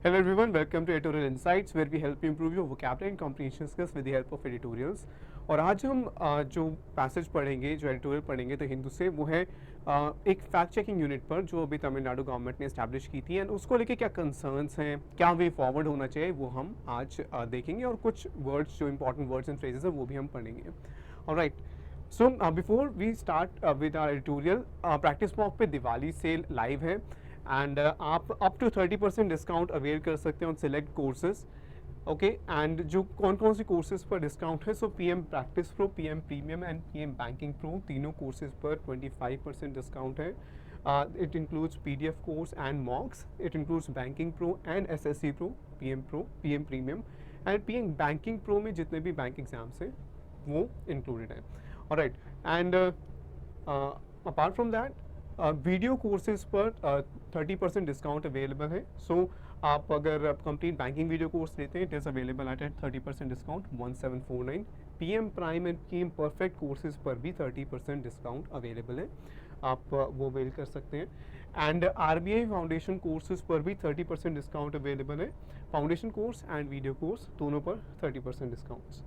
Hello everyone, welcome to Editorial Insights where we help you improve your vocabulary and comprehension skills with the help of editorials. और आज हम जो passage पढ़ेंगे, जो editorial पढ़ेंगे तो हिंदू से, वो है एक फैक्ट चेकिंग यूनिट पर जो अभी तमिलनाडु गवर्नमेंट ने एस्टैब्लिश की थी एंड उसको लेके क्या कंसर्न्स हैं, क्या वे फॉरवर्ड होना चाहिए, वो हम आज देखेंगे और कुछ वर्ड्स जो इंपॉर्टेंट वर्ड्स एंड फ्रेजेस हैं वो भी हम पढ़ेंगे. Alright, so before we start with our editorial, practice mock पे दिवाली सेल लाइव है एंड आप अप टू 30% डिस्काउंट अवेल कर सकते हैं on select courses. Okay, and जो कौन कौन से कोर्सेज पर डिस्काउंट है, so PM practice pro, PM premium and PM banking pro, तीनों कोर्सेज पर 25% डिस्काउंट है. It includes PDF course and mocks, it includes banking pro and SSC pro, PM premium and PM banking pro में जितने भी bank exams हैं वो included है. Alright, and apart from that video courses पर 30% discount available है. सो आप अगर कंप्लीट बैंकिंग वीडियो कोर्स लेते हैं, it is available at 30% discount 1749. PM prime and PM perfect courses पर भी 30% डिस्काउंट अवेलेबल है, आप वो अवेल कर सकते हैं. एंड आरबीआई फाउंडेशन कोर्सेज पर भी 30% डिस्काउंट अवेलेबल है. Foundation course and video course दोनों पर 30% डिस्काउंट्स.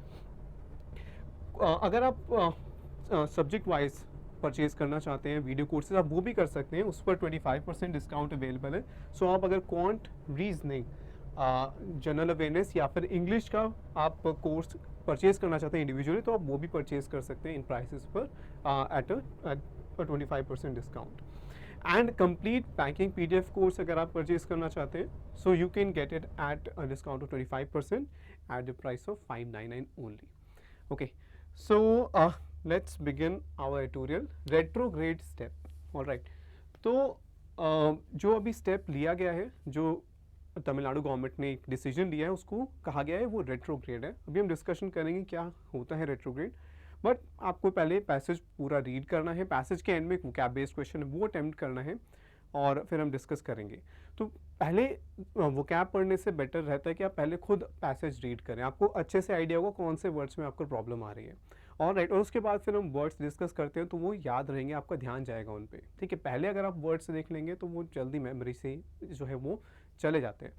अगर आप सब्जेक्ट वाइज परचेज करना चाहते हैं वीडियो कोर्सेज, आप वो भी कर सकते हैं, उस पर 25% डिस्काउंट अवेलेबल है. सो आप अगर क्वांट, रीजनिंग, जनरल अवेयरनेस या फिर इंग्लिश का आप कोर्स परचेज करना चाहते हैं इंडिविजुअली, तो आप वो भी परचेज कर सकते हैं इन प्राइसेस पर at 25% discount. And complete banking PDF course अगर आप परचेज करना चाहते हैं, so you can get it at discount of 25% at the price of 599 only. Okay, so let's begin our tutorial. Retrograde step. All right. तो जो अभी step लिया गया है, जो तमिलनाडु गवर्नमेंट ने एक डिसीजन लिया है, उसको कहा गया है वो रेट्रोग्रेड है. अभी हम डिस्कशन करेंगे क्या होता है रेट्रोग्रेड, बट आपको पहले पैसेज पूरा रीड करना है. पैसेज के एंड में एक वोकैब बेस्ड क्वेश्चन है, वो अटेम्प्ट करना है और फिर हम डिस्कस करेंगे. तो पहले वोकैब पढ़ने से बेटर रहता है कि आप पहले खुद पैसेज रीड करें, आपको अच्छे से आइडिया होगा कौन से वर्ड्स में आपको प्रॉब्लम आ रही है. और राइट, और उसके बाद फिर हम वर्ड्स डिस्कस करते हैं तो वो याद रहेंगे, आपका ध्यान जाएगा उन पे. ठीक है, पहले अगर आप वर्ड्स देख लेंगे तो वो जल्दी मेमोरी से जो है वो चले जाते हैं.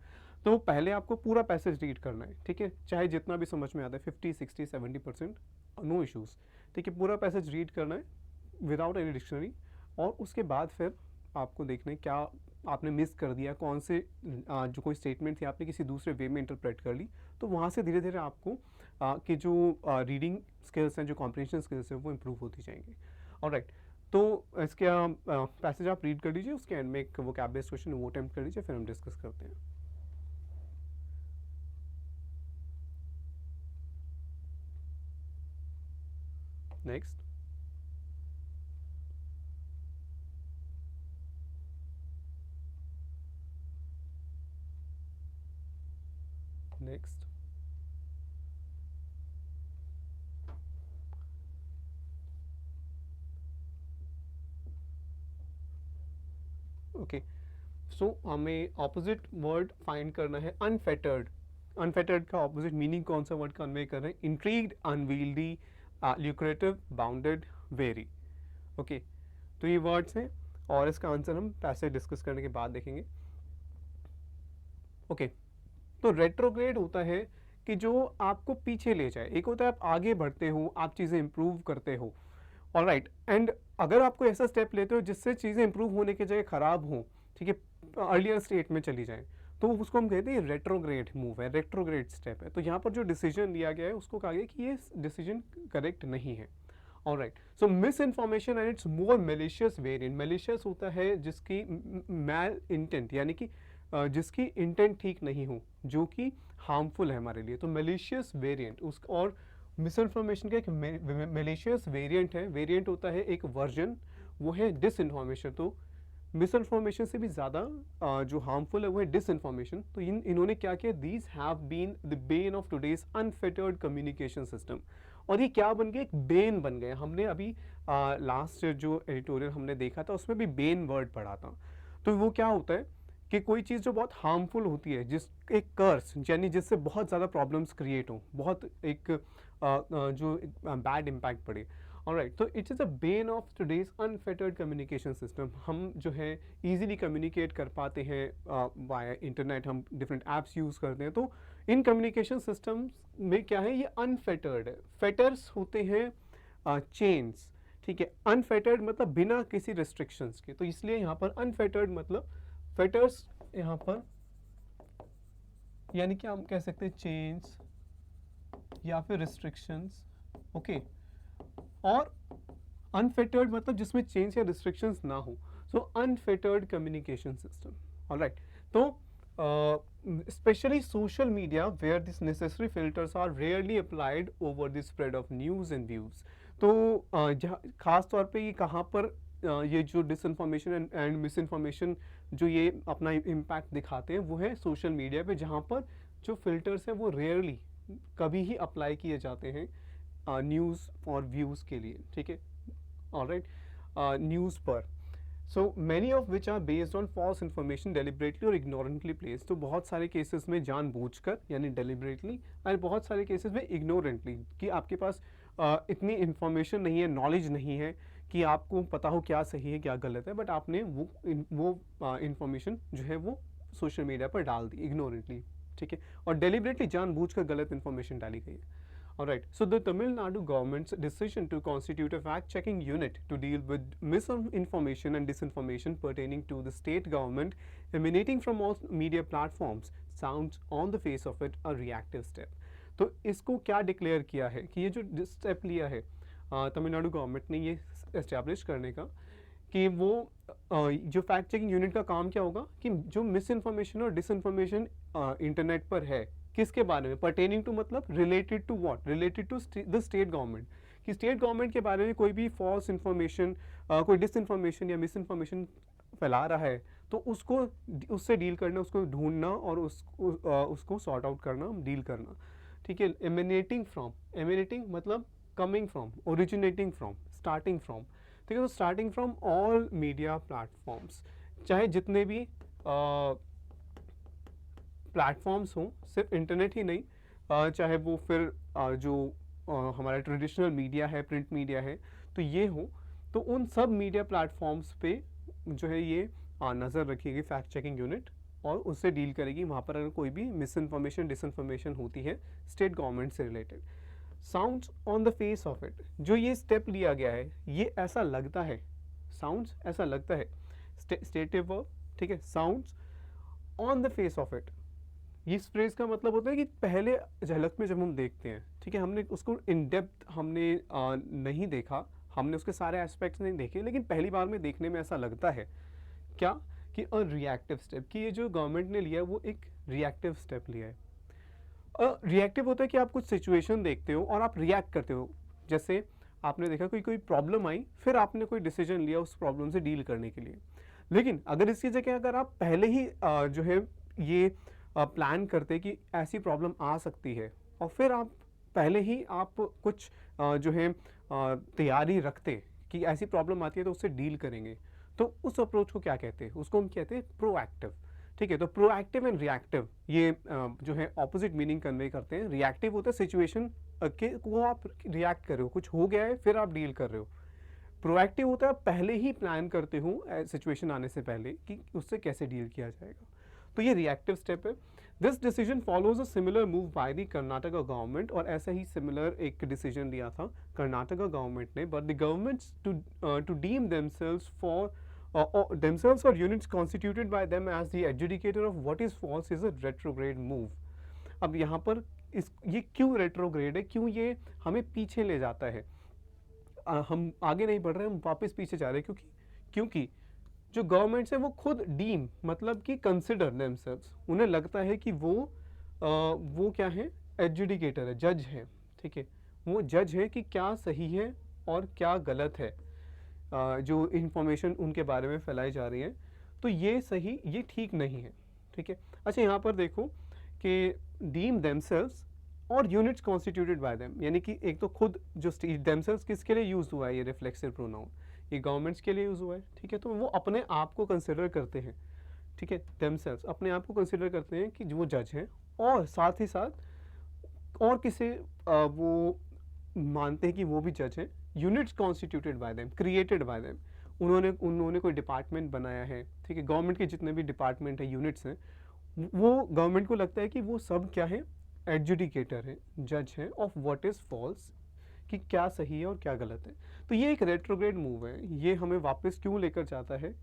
तो पहले आपको पूरा पैसेज रीड करना है. ठीक है, चाहे जितना भी समझ में आता है, 50, 60, 70%, नो इश्यूज़. ठीक है, पूरा पैसेज रीड करना है विदाउट एनी डिक्शनरी. और उसके बाद फिर आपको देखना है क्या आपने मिस कर दिया, कौन से जो कोई स्टेटमेंट थी आपने किसी दूसरे वे में इंटरप्रेट कर ली. तो वहाँ से धीरे धीरे आपको कि जो रीडिंग स्किल्स हैं, जो कॉम्प्रिहेंशन स्किल्स हैं, वो इम्प्रूव होती जाएंगी. ऑलराइट, तो इसके पैसेज आप रीड कर लीजिए, उसके एंड में एक वोकैब बेस्ड क्वेश्चन वो अटेम्प्ट कर लीजिए, फिर हम डिस्कस करते हैं. Next, next. ओके, सो हमें ऑपोजिट वर्ड फाइंड करना है. अनफेटर्ड. अनफेटर्ड का ऑपोजिट मीनिंग कौन सा वर्ड कन्वे कर रहे हैं? Intrigued, unwieldy, lucrative, bounded, very. Okay, तो ये वर्ड्स हैं और इसका आंसर हम पैसे डिस्कस करने के बाद देखेंगे. ओके, तो रेट्रोग्रेड होता है कि जो आपको पीछे ले जाए. एक होता है आप आगे बढ़ते हो, आप चीज़ें इंप्रूव करते हो. ऑलराइट, एंड अगर आपको ऐसा स्टेप लेते हो जिससे चीज़ें इंप्रूव होने की जगह खराब हो, ठीक है, अर्लियर स्टेट में चली जाए, तो उसको हम कहते हैं रेट्रोग्रेड मूव है, रेट्रोग्रेड स्टेप है. तो यहाँ पर जो डिसीजन लिया गया है उसको कहा गया कि ये डिसीजन करेक्ट नहीं है. Alright, so miss information and it's more malicious variant. Malicious होता है जिसकी मैल इंटेंट, यानी कि जिसकी इंटेंट ठीक नहीं हो, जो कि हार्मफुल है हमारे लिए. तो मेलिशियस वेरिएंट उस, और मिस इन्फॉर्मेशन का एक मेलिशियस वेरिएंट है. वेरिएंट होता है एक वर्जन, वो है डिस इन्फॉर्मेशन. तो मिस इन्फॉर्मेशन से भी ज़्यादा जो हार्मफुल है वो है डिस इन्फॉर्मेशन. तो इन्होंने क्या किया, these have been the bane of today's unfettered communication system. और ये क्या बन गए, एक बेन बन गए. हमने अभी लास्ट जो एडिटोरियल हमने देखा था उसमें भी बेन वर्ड पढ़ा था. तो वो क्या होता है कि कोई चीज़ जो बहुत हार्मफुल होती है, जिस एक कर्स, यानी जिससे बहुत ज़्यादा प्रॉब्लम्स क्रिएट हो, बहुत एक जो बैड इम्पैक्ट पड़े, ऑलराइट, तो it is a Ben of today's unfettered communication system. हम जो है इजीली कम्युनिकेट कर पाते हैं वाया इंटरनेट, हम डिफरेंट ऐप्स यूज़ करते हैं। तो इन कम्युनिकेशन सिस्टम्स में क्या है, ये अनफेटर्ड है। फेटर्स होते हैं चेन्स, ठीक है। अनफेटर्ड मतलब बिना किसी रिस्ट्रिक्शंस के, तो इसलिए यहाँ पर अनफेटर्ड मतलब फेटर्स यहाँ पर, यानी कि हम कह सकते हैं चेन्स या फिर रिस्ट्रिक्शंस, ओके। और अनफेटर्ड मतलब जिसमें चेंज या रिस्ट्रिक्शंस ना हो, सो अनफेटर्ड कम्युनिकेशन सिस्टम, ऑलराइट। तो especially social media where these necessary filters are rarely applied over the spread of news and views। तो जहाँ खास तौर पे ये कहाँ पर ये जो डिसइंफॉर्मेशन एंड मिस इन्फॉर्मेशन जो ये अपना इम्पैक्ट दिखाते हैं वो है सोशल मीडिया पे, जहाँ पर जो फिल्टर्स हैं वो रेयरली कभी ही अप्लाई किए जाते हैं न्यूज़ और व्यूज़ के लिए, ठीक है, ऑलराइट। न्यूज़ पर so many of which are based on false information deliberately और इग्नोरेंटली प्लेस। तो बहुत सारे केसेस में जानबूझकर यानी डेलिबरेटली, और बहुत सारे केसेस में इग्नोरेंटली, कि आपके पास इतनी इन्फॉर्मेशन नहीं है, नॉलेज नहीं है कि आपको पता हो क्या सही है क्या गलत है, बट आपने वो इन्फॉर्मेशन जो है वो सोशल मीडिया पर डाल दी इग्नोरेंटली, ठीक है, और डेलिबरेटली जानबूझकर गलत इन्फॉर्मेशन डाली गई है। Alright, so the Tamil Nadu government's decision to constitute a fact-checking unit to deal with misinformation and disinformation pertaining to the state government emanating from all media platforms sounds on the face of it a reactive step। तो इसको क्या declare किया है कि ये जो step लिया है तमिलनाडु गवर्नमेंट ने ये एस्टैब्लिश करने का, कि वो जो फैक्ट चेकिंग यूनिट का काम क्या होगा कि जो मिस इन्फॉर्मेशन और डिसइंफॉर्मेशन इंटरनेट पर है किसके बारे में, पर्टेनिंग टू मतलब related to what, related to the state government, कि स्टेट गवर्नमेंट के बारे में कोई भी फॉल्स इन्फॉर्मेशन, कोई डिसइंफॉर्मेशन या मिस इन्फॉर्मेशन फैला रहा है तो उसको उससे डील करना, उसको ढूंढना और उसको सॉर्ट आउट करना, डील करना, ठीक है। एमिनेटिंग फ्रॉम, एमिनेटिंग मतलब coming from, originating from, starting from, ठीक है। तो starting from all media platforms, चाहे जितने भी प्लेटफॉर्म्स हों, सिर्फ इंटरनेट ही नहीं, चाहे वो फिर जो हमारा ट्रेडिशनल मीडिया है, प्रिंट मीडिया है, तो ये हो, तो उन सब मीडिया प्लेटफॉर्म्स पे जो है ये नज़र रखेगी फैक्ट चेकिंग यूनिट, और उससे डील करेगी वहाँ पर अगर कोई भी मिस इन्फॉर्मेशन डिसइन्फॉर्मेशन होती है स्टेट गवर्नमेंट से related. Sounds on the face of it, जो ये स्टेप लिया गया है ये ऐसा लगता है, साउंड्स ऐसा लगता है, स्टेटिव वर्ब, ठीक है, sounds on the face of it, इस फ्रेज का मतलब होता है कि पहले झलक में जब हम देखते हैं, ठीक है, हमने उसको इन डेप्थ हमने नहीं देखा, हमने उसके सारे एस्पेक्ट्स नहीं देखे, लेकिन पहली बार में देखने में ऐसा लगता है क्या कि अ रिएक्टिव स्टेप, कि ये जो गवर्नमेंट ने लिया है वो एक रिएक्टिव स्टेप लिया है। रिएक्टिव होता है कि आप कुछ सिचुएशन देखते हो और आप रिएक्ट करते हो, जैसे आपने देखा कोई प्रॉब्लम आई, फिर आपने कोई डिसीजन लिया उस प्रॉब्लम से डील करने के लिए। लेकिन अगर इसकी जगह अगर आप पहले ही जो है ये प्लान करते कि ऐसी प्रॉब्लम आ सकती है, और फिर आप पहले ही आप कुछ जो है तैयारी रखते कि ऐसी प्रॉब्लम आती है तो उससे डील करेंगे, तो उस अप्रोच को क्या कहते हैं, उसको हम कहते हैं प्रोएक्टिव, ठीक है। तो प्रोएक्टिव एंड रिएक्टिव ये जो है ऑपोजिट मीनिंग कन्वे करते हैं। रिएक्टिव होता है सिचुएशन के को आप रिएक्ट कर रहे हो, कुछ हो गया है फिर आप डील कर रहे हो। प्रोएक्टिव होता है पहले ही प्लान करते हो सिचुएशन आने से पहले कि उससे कैसे डील किया जाएगा, तो ये रिएक्टिव स्टेप है। This decision follows a similar move by the Karnataka government, और ऐसा ही सिमिलर एक डिसीजन लिया था कर्नाटका गवर्नमेंट ने, but the governments to deem themselves for themselves or units constituted by them as the adjudicator of what is false is a retrograde move। अब यहाँ पर ये क्यों रेट्रोग्रेड है, क्यों ये हमें पीछे ले जाता है, हम आगे नहीं बढ़ रहे, हम वापस पीछे जा रहे हैं, क्योंकि जो गवर्नमेंट्स है वो खुद डीम मतलब कि कंसिडर देमसेल्व्स, उन्हें लगता है कि वो क्या है, एडजुडिकेटर है, जज है, ठीक है, वो जज है कि क्या सही है और क्या गलत है, जो इंफॉर्मेशन उनके बारे में फैलाई जा रही है, तो ये सही, ये ठीक नहीं है, ठीक है। अच्छा, यहाँ पर देखो कि डीम देमसेल्व्स और यूनिट्स कॉन्स्टिट्यूटेड बाय देम, यानी कि एक तो खुद जो देमसेल्व्स किसके लिए यूज हुआ है, ये रिफ्लेक्सिव प्रोनाउन, ये गवर्नमेंट्स के लिए यूज हुआ है, ठीक है। तो वो अपने आप को कंसिडर करते हैं, ठीक है, देमसेल्व्स अपने आप को कंसिडर करते हैं कि वो जज हैं, और साथ ही साथ और किसे वो मानते हैं कि वो भी जज हैं, units constituted by them, created by them. उन्होंने कोई डिपार्टमेंट बनाया है, ठीक है, गवर्नमेंट के जितने भी डिपार्टमेंट है, यूनिट्स हैं, वो गवर्नमेंट को लगता है कि वो सब क्या है, एडजुडिकेटर है, जज है ऑफ व्हाट इज फॉल्स, कि क्या सही है और क्या गलत है। तो ये एक रेट्रोग्रेड मूव है, ये हमें वापस क्यों लेकर जाता है,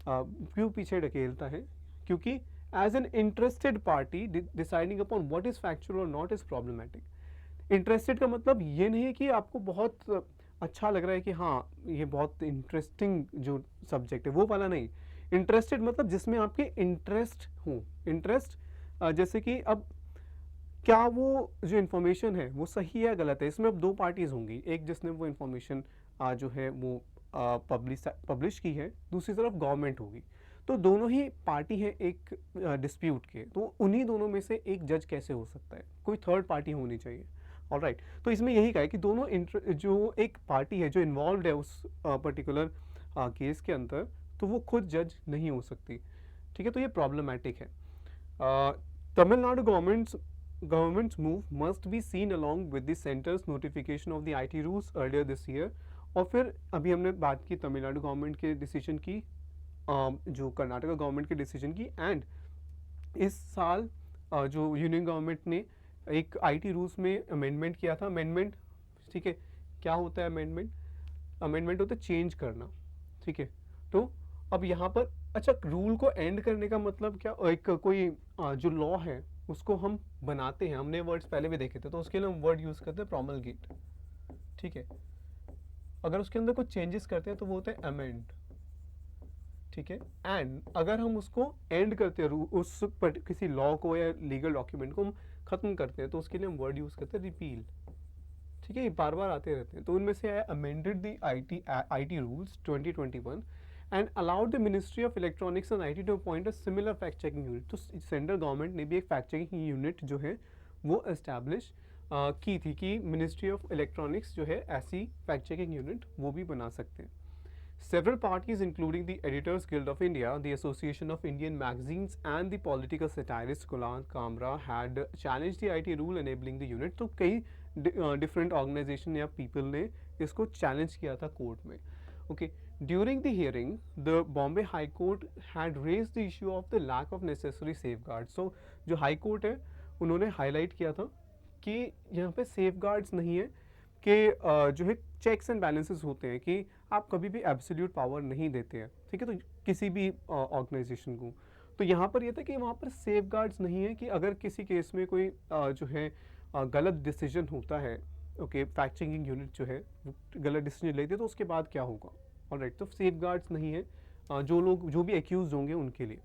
क्यों पीछे ढकेलता है, क्योंकि as an interested party deciding upon what is factual और नॉट इज प्रॉब्लमेटिक। इंटरेस्टेड का मतलब ये नहीं है कि आपको बहुत अच्छा लग रहा है कि हाँ ये बहुत इंटरेस्टिंग जो सब्जेक्ट है, वो वाला नहीं। इंटरेस्टेड मतलब जिसमें आपके इंटरेस्ट हो, इंटरेस्ट जैसे कि अब क्या वो जो इन्फॉर्मेशन है वो सही है या गलत है, इसमें अब दो पार्टीज होंगी, एक जिसने वो इन्फॉर्मेशन जो है वो पब्लिश की है, दूसरी तरफ गवर्नमेंट होगी। तो दोनों ही पार्टी है एक डिस्प्यूट के, तो उन्हीं दोनों में से एक जज कैसे हो सकता है, कोई थर्ड पार्टी होनी चाहिए। ऑलराइट, तो इसमें यही कहा है कि दोनों जो एक पार्टी है जो इन्वॉल्व है उस पर्टिकुलर केस के अंदर, तो वो खुद जज नहीं हो सकती, ठीक है, तो ये प्रॉब्लमैटिक है। Tamil Nadu government's move must be seen along with the center's notification of the IT rules earlier this year। और फिर अभी हमने बात की तमिलनाडु गवर्नमेंट के डिसीजन की, जो कर्नाटका गवर्नमेंट के डिसीजन की, एंड इस साल जो यूनियन गवर्नमेंट ने एक IT रूल्स में अमेंडमेंट किया था। अमेंडमेंट, ठीक है, क्या होता है अमेंडमेंट? अमेंडमेंट होता है चेंज करना, ठीक है। तो अब यहाँ पर अच्छा, रूल को एंड करने का मतलब क्या, एक कोई जो लॉ है उसको हम बनाते हैं, हमने वर्ड्स पहले भी देखे थे, तो उसके लिए हम वर्ड यूज करते हैं प्रोमलगेट, ठीक है। अगर उसके अंदर कुछ चेंजेस करते हैं तो वो होता है अमेंड, ठीक है। एंड अगर हम उसको एंड करते हैं, उस किसी लॉ को या लीगल डॉक्यूमेंट को हम खत्म करते हैं, तो उसके लिए हम वर्ड यूज करते हैं रिपील, ठीक है। ये बार बार आते रहते हैं, तो उनमें से आया amended the IT rules 2021 and allowed the ministry of electronics and IT to appoint a similar fact checking unit. तो सेंट्रल गवर्नमेंट ने भी एक फैक्ट चेकिंग यूनिट जो है वो एस्टैब्लिश की थी, कि मिनिस्ट्री ऑफ इलेक्ट्रॉनिक्स जो है ऐसी फैक्ट चेकिंग यूनिट वो भी बना सकते हैं। Several parties, including the Editors Guild of India, the Association of Indian Magazines, and the political satirist Kulan Kamra, had challenged the IT rule enabling the unit। तो कई different organization या people ने इसको challenge किया था court में। Okay, during the hearing, the Bombay High Court had raised the issue of the lack of necessary safeguards। So जो High Court है उन्होंने highlight किया था कि यहाँ पे safeguards नहीं है, कि जो है चेक्स एंड बैलेंसेस होते हैं, कि आप कभी भी एब्सोल्यूट पावर नहीं देते हैं, ठीक है, तो किसी भी ऑर्गेनाइजेशन को। तो यहाँ पर ये था कि वहाँ पर सेफगार्ड्स नहीं है, कि अगर किसी केस में कोई जो है गलत डिसीजन होता है, ओके, फैक्ट चेकिंग यूनिट जो है वो गलत डिसीजन लेती है, तो उसके बाद क्या होगा। ऑलराइट, तो सेफगार्ड्स नहीं है जो लोग जो भी एक्यूज होंगे उनके लिए।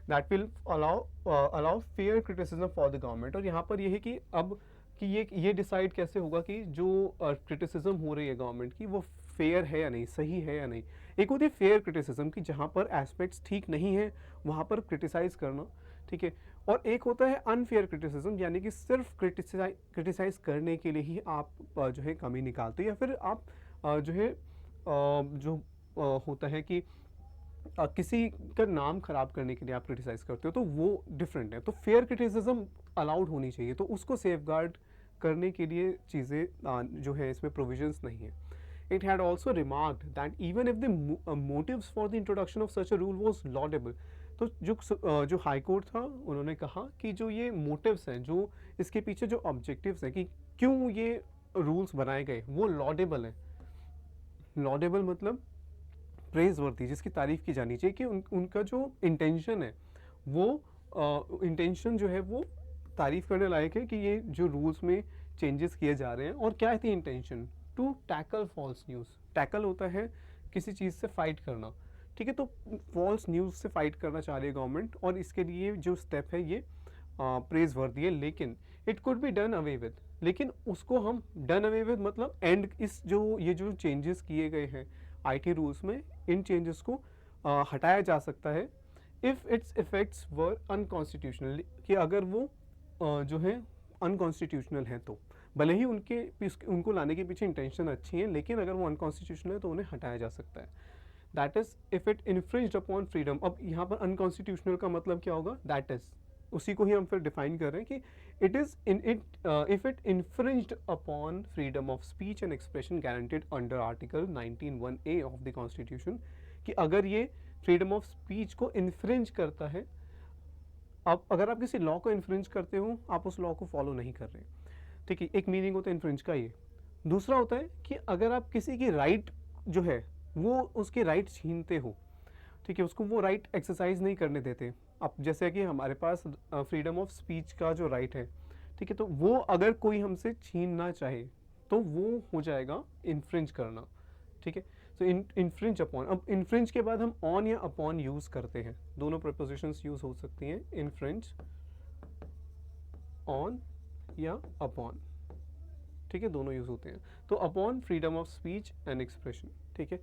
That will allow fair criticism for the government. और यहाँ पर ये है कि अब कि ये डिसाइड कैसे होगा कि जो क्रिटिसिज्म हो रही है गवर्नमेंट की वो फेयर है या नहीं, सही है या नहीं। एक होती है फेयर क्रिटिसिज्म की जहाँ पर एस्पेक्ट्स ठीक नहीं है वहाँ पर क्रिटिसाइज करना, ठीक है। और एक होता है अनफेयर क्रिटिसिज्म, यानी कि सिर्फ क्रिटिसाइज करने के लिए ही आप जो है कमी निकालते हो, या फिर आप जो है जो होता है कि किसी का नाम खराब करने के लिए आप क्रिटिसाइज करते हो, तो वो डिफरेंट है। तो फेयर क्रिटिसिज्म अलाउड होनी चाहिए, तो उसको सेफगार्ड करने के लिए चीज़ें जो है इसमें प्रोविजंस नहीं है। It had also remarked that even if the motives for the introduction of such a rule was laudable। तो जो हाई कोर्ट था उन्होंने कहा कि जो ये मोटिव्स हैं, जो इसके पीछे जो ऑब्जेक्टिव्स हैं कि क्यों ये रूल्स बनाए गए, वो लॉडेबल हैं। लॉडेबल मतलब प्रेज वर्दी, जिसकी तारीफ की जानी चाहिए, कि उनका जो इंटेंशन है वो इंटेंशन जो है वो तारीफ करने लायक है, कि ये जो रूल्स में चेंजेस किए जा रहे हैं। और क्या थी intention? To tackle false news. Tackle होता है किसी चीज़ से फाइट करना, ठीक है, तो फॉल्स न्यूज़ से फाइट करना चाह रही है गवर्नमेंट, और इसके लिए जो स्टेप है ये प्रेज वर्दी है। लेकिन it could be done away with, लेकिन उसको हम डन अवे विद मतलब एंड, इस जो ये जो चेंजेस किए गए हैं IT रूल्स में, इन चेंजेस को हटाया जा सकता है if it's effects were unconstitutional, कि अगर वो जो है अनकॉन्स्टिट्यूशनल है, तो भले ही उनको लाने के पीछे इंटेंशन अच्छी है, लेकिन अगर वो अनकॉन्स्टिट्यूशनल है तो उन्हें हटाया जा सकता है। That is if it infringed upon freedom. अब यहाँ पर अनकॉन्स्टिट्यूशनल का मतलब क्या होगा? दैट इज उसी को ही हम फिर डिफाइन कर रहे हैं कि it is in it if it infringed upon freedom of speech and expression guaranteed under article 19(1)(a) of the constitution, कि अगर ये फ्रीडम ऑफ स्पीच को इन्फ्रिंज करता है, अब अगर आप किसी लॉ को इन्फ्रिंज करते हो, आप उस लॉ को फॉलो नहीं कर रहे, ठीक है, एक मीनिंग होता है इन्फ्रिंज का ये। दूसरा होता है कि अगर आप किसी की राइट जो है वो उसके राइट छीनते हो, ठीक है, उसको वो राइट एक्सरसाइज नहीं करने देते। अब जैसे कि हमारे पास फ्रीडम ऑफ स्पीच का जो राइट है, ठीक है, तो वो अगर कोई हमसे छीनना चाहे तो वो हो जाएगा इन्फ्रिंज करना, ठीक है। सो इन्फ्रिंज अपॉन, अब इन्फ्रिंज के बाद हम ऑन या अपॉन यूज करते हैं, दोनों प्रपोजिशंस यूज हो सकती हैं, इन्फ्रिंज ऑन या अपॉन, ठीक है, दोनों यूज होते हैं। तो upon freedom of speech and expression, ठीक है।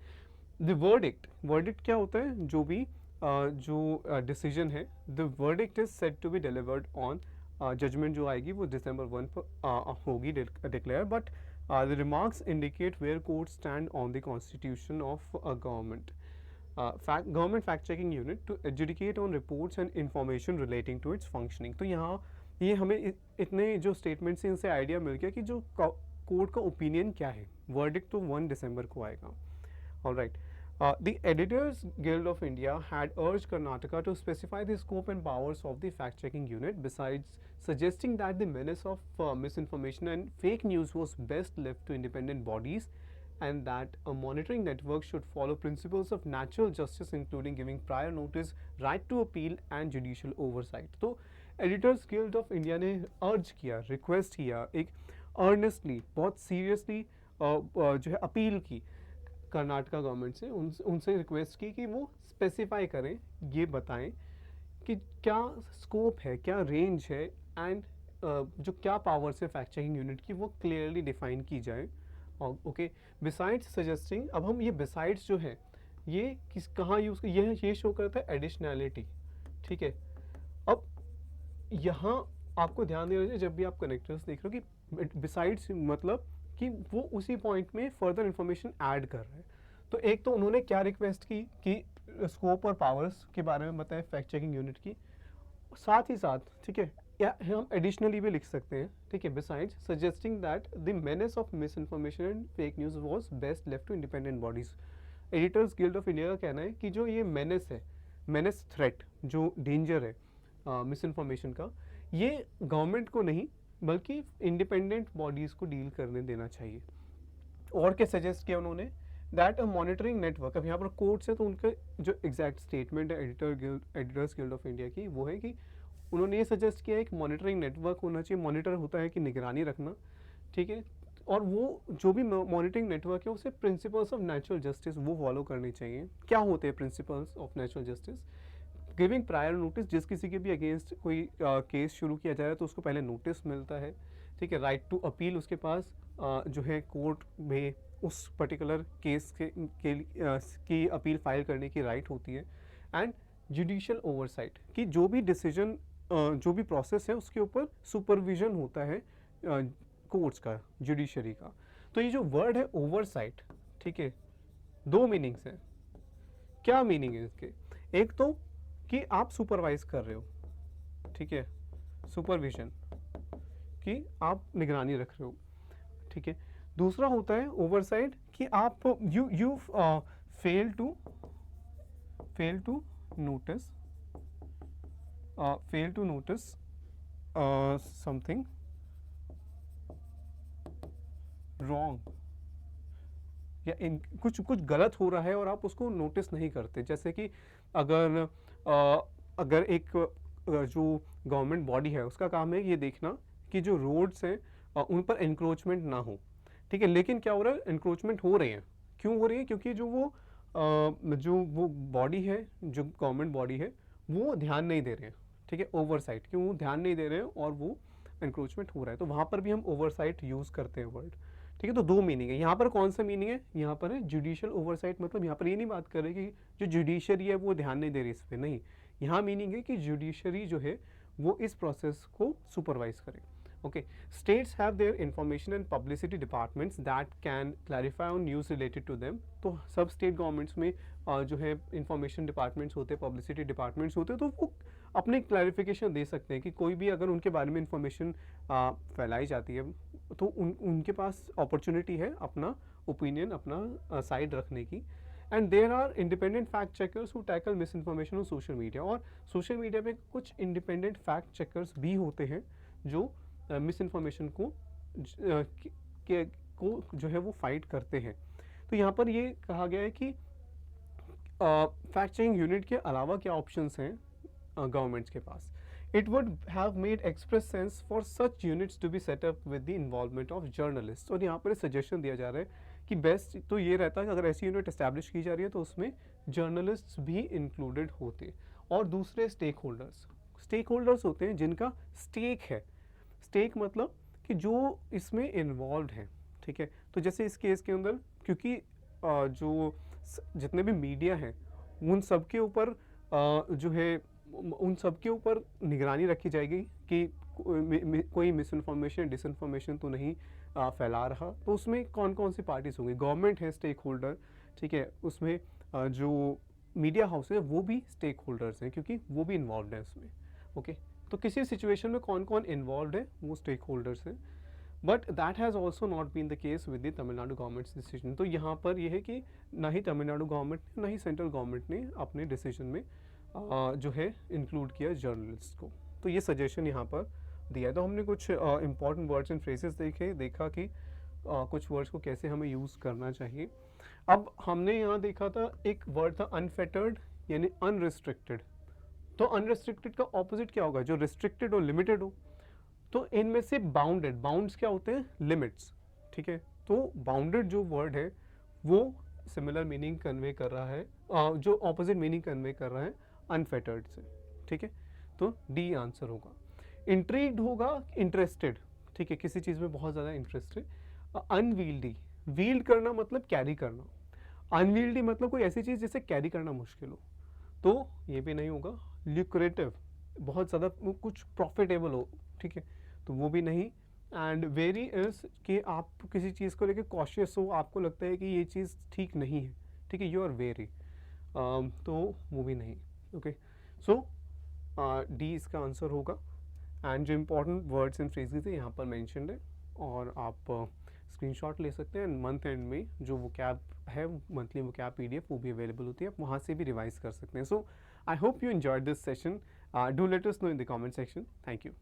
द वर्डिक्ट, वर्डिक्ट क्या होता है, जो भी जो डिसीजन है, the verdict is set to be delivered on, judgment जो आएगी वो December 1 पर होगी declare, but the remarks indicate where court stand on the constitution of a government government fact checking unit to adjudicate on reports and information relating to its functioning। तो यहाँ ये हमें इतने जो स्टेटमेंट्स हैं इनसे आइडिया मिल गया कि जो कोर्ट का ओपिनियन क्या है। वर्डिक्ट तो 1 दिसंबर को आएगा। Alright, the Editors Guild of India had urged Karnataka to specify the scope and powers of the fact-checking unit, besides suggesting that the menace of misinformation and fake news was best left to independent bodies, and that a monitoring network should follow principles of natural justice, including giving prior notice, right to appeal, and judicial oversight। तो Editors Guild of India ने अर्ज किया, request किया, एक earnestly, बहुत seriously जो है appeal की कर्नाटका गवर्नमेंट से, उनसे रिक्वेस्ट की कि वो स्पेसिफाई करें, ये बताएं कि क्या स्कोप है, क्या रेंज है, एंड जो क्या पावर्स है फैक्ट चेकिंग यूनिट की, वो क्लियरली डिफाइन की जाए। ओके, बिसाइड्स सजेस्टिंग, अब हम ये बिसाइड्स जो है ये किस कहाँ यूज़, ये शो करता है एडिशनैलिटी, ठीक है। अब यहाँ आपको ध्यान देना चाहिए जब भी आप कनेक्टर्स देख रहे हो कि बिसाइड्स मतलब कि वो उसी पॉइंट में फर्दर इंफॉर्मेशन ऐड कर रहे हैं। तो एक तो उन्होंने क्या रिक्वेस्ट की कि स्कोप और पावर्स के बारे में बताएं फैक्ट चेकिंग यूनिट की, साथ ही साथ, ठीक है, या हम एडिशनली भी लिख सकते हैं, ठीक है, besides suggesting that the menace of misinformation and fake news was best left to independent bodies. Editors guild of India का कहना है कि जो ये मेनेस है, मेनेस थ्रेट, जो डेंजर है मिस इन्फॉर्मेशन का, ये गवर्नमेंट को नहीं बल्कि इंडिपेंडेंट बॉडीज़ को डील करने देना चाहिए। और क्या सजेस्ट किया उन्होंने, दैट अ मॉनिटरिंग नेटवर्क, अब यहाँ पर कोर्ट्स है तो उनका जो एग्जैक्ट स्टेटमेंट है एडिटर्स गिल्ड ऑफ इंडिया की, वो है कि उन्होंने ये सजेस्ट किया एक मॉनिटरिंग नेटवर्क होना चाहिए। मॉनिटर होता है कि निगरानी रखना, ठीक है, और वो जो भी मॉनिटरिंग नेटवर्क है उसे प्रिंसिपल्स ऑफ नेचुरल जस्टिस वो फॉलो करनी चाहिए। क्या होते हैं principles of natural justice? Giving prior notice, जिस किसी के भी अगेंस्ट कोई केस शुरू किया जाए तो उसको पहले नोटिस मिलता है, ठीक है। राइट टू अपील, उसके पास जो है कोर्ट में उस पर्टिकुलर केस की अपील फाइल करने की राइट होती है। एंड जुडिशियल ओवरसाइट, कि जो भी डिसीजन जो भी प्रोसेस है उसके ऊपर सुपरविजन होता है कोर्ट्स का, जुडिशरी का। तो ये जो वर्ड है ओवरसाइट, ठीक है, दो मीनिंग्स हैं। क्या मीनिंग है इसके? एक तो कि आप सुपरवाइज कर रहे हो, ठीक है, सुपरविजन, कि आप निगरानी रख रहे हो, ठीक है। दूसरा होता है ओवरसाइट कि आप you fail to notice something wrong, या कुछ गलत हो रहा है और आप उसको नोटिस नहीं करते। जैसे कि अगर एक जो गवर्नमेंट बॉडी है उसका काम है ये देखना कि जो रोड्स हैं उन पर इंक्रोचमेंट ना हो, ठीक है, लेकिन क्या हो रहा है, इंक्रोचमेंट हो रहे हैं। क्यों हो रही है? क्योंकि जो वो बॉडी है, जो गवर्नमेंट बॉडी है, वो ध्यान नहीं दे रहे हैं, ठीक है, ओवरसाइट, क्यों वो ध्यान नहीं दे रहे हैं और वो इंक्रोचमेंट हो रहा है, तो वहाँ पर भी हम ओवरसाइट यूज़ करते हैं वर्ड, ठीक है। तो दो मीनिंग है यहाँ पर। कौन सा मीनिंग है यहाँ पर? है जुडिशियल ओवरसाइट, मतलब यहाँ पर ये नहीं बात कर रहे कि जो जुडिशरी है वो ध्यान नहीं दे रही इस पर, नहीं, यहाँ मीनिंग है कि जुडिशरी जो है वो इस प्रोसेस को सुपरवाइज करे। Okay, states have their information and publicity departments that can clarify on news related to them। तो सब स्टेट गवर्नमेंट्स में जो है इंफॉर्मेशन डिपार्टमेंट्स होते हैं, पब्लिसिटी डिपार्टमेंट्स होते हैं, तो वो अपने क्लैरिफिकेशन दे सकते हैं कि कोई भी अगर उनके बारे में इंफॉर्मेशन फैलाई जाती है तो उनके पास अपॉर्चुनिटी है अपना ओपिनियन, अपना साइड रखने की। And there are independent fact checkers who tackle misinformation on social media, और सोशल मीडिया पे कुछ इंडिपेंडेंट फैक्ट चेकर्स भी होते हैं जो मिस इन्फॉर्मेशन को जो है वो फाइट करते हैं। तो यहाँ पर ये कहा गया है कि फैक्ट चेकिंग यूनिट के अलावा क्या ऑप्शंस हैं गवर्नमेंट्स के पास। It would have made express sense for such units to be set up with the involvement of journalist, और यहाँ पर सजेशन दिया जा रहा है कि बेस्ट तो ये रहता है कि अगर ऐसी यूनिट एस्टैब्लिश की जा रही है तो उसमें जर्नलिस्ट भी इंक्लूडेड होते, और दूसरे स्टेक होल्डर्स होते हैं जिनका स्टेक है। स्टेक मतलब कि जो इसमें इन्वॉल्व है, ठीक है। तो जैसे इस केस के अंदर क्योंकि जो जितने भी मीडिया हैं उन सब के ऊपर जो है उन सब के ऊपर निगरानी रखी जाएगी कि कोई मिस इन्फॉर्मेशन डिसइंफॉर्मेशन तो नहीं फैला रहा। तो उसमें कौन कौन सी पार्टीज होंगी, गवर्नमेंट है स्टेक होल्डर, ठीक है। उसमें जो मीडिया हाउस है वो भी स्टेक होल्डर्स हैं क्योंकि वो भी इन्वॉल्व है उसमें, ओके। तो किसी सिचुएशन में कौन कौन इन्वॉल्व है वो स्टेक होल्डर्स हैं, but that has also not been the case with the Tamil Nadu government's decision. तो यहाँ पर यह है कि ना ही तमिलनाडु गवर्नमेंट ने ना ही सेंट्रल गवर्नमेंट ने अपने डिसीजन में जो है इंक्लूड किया जर्नलिस्ट को। तो ये सजेशन यहाँ पर दिया है। तो हमने कुछ इंपॉर्टेंट वर्ड्स एंड फ्रेजेस देखा कि कुछ वर्ड्स को कैसे हमें यूज़ करना चाहिए। अब हमने यहाँ देखा था एक वर्ड था अनफेटर्ड यानी अनरिस्ट्रिक्टेड। तो अनरिस्ट्रिक्टेड का ऑपोजिट क्या होगा, जो रिस्ट्रिक्टेड और लिमिटेड हो। तो इनमें से बाउंडेड, बाउंड्स क्या होते हैं, लिमिट्स, ठीक है। तो बाउंडेड जो वर्ड है वो सिमिलर मीनिंग कन्वे कर रहा है, जो ऑपोजिट मीनिंग कन्वे कर रहा है अनफेटर्ड से, ठीक है। तो डी आंसर होगा। इंट्रीग्ड होगा इंटरेस्टेड, ठीक है, किसी चीज़ में बहुत ज़्यादा इंटरेस्टेड। अनवील्डी, वील्ड करना मतलब कैरी करना, अनवील्डी मतलब कोई ऐसी चीज़ जिसे कैरी करना मुश्किल हो, तो ये भी नहीं होगा। ल्यूक्रेटिव, बहुत ज़्यादा कुछ प्रॉफिटेबल हो, ठीक है, तो वो भी नहीं। एंड वेरी इज कि आप किसी चीज़ को लेकर कॉशियस हो, आपको लगता है कि ये चीज़ ठीक नहीं है, ठीक है, यू आर वेरी, तो वो भी नहीं, ओके। सो डी इसका आंसर होगा। एंड जो इम्पोर्टेंट वर्ड्स एंड फ्रेजेस है यहाँ पर मैंशनड है, और आप स्क्रीनशॉट ले सकते हैं। मंथ एंड में जो वोकैब है, मंथली वोकैब पीडीएफ वो भी अवेलेबल होती है, आप वहाँ से भी रिवाइज कर सकते हैं। So I hope you enjoyed this session. Do let us know in the comment section. Thank you.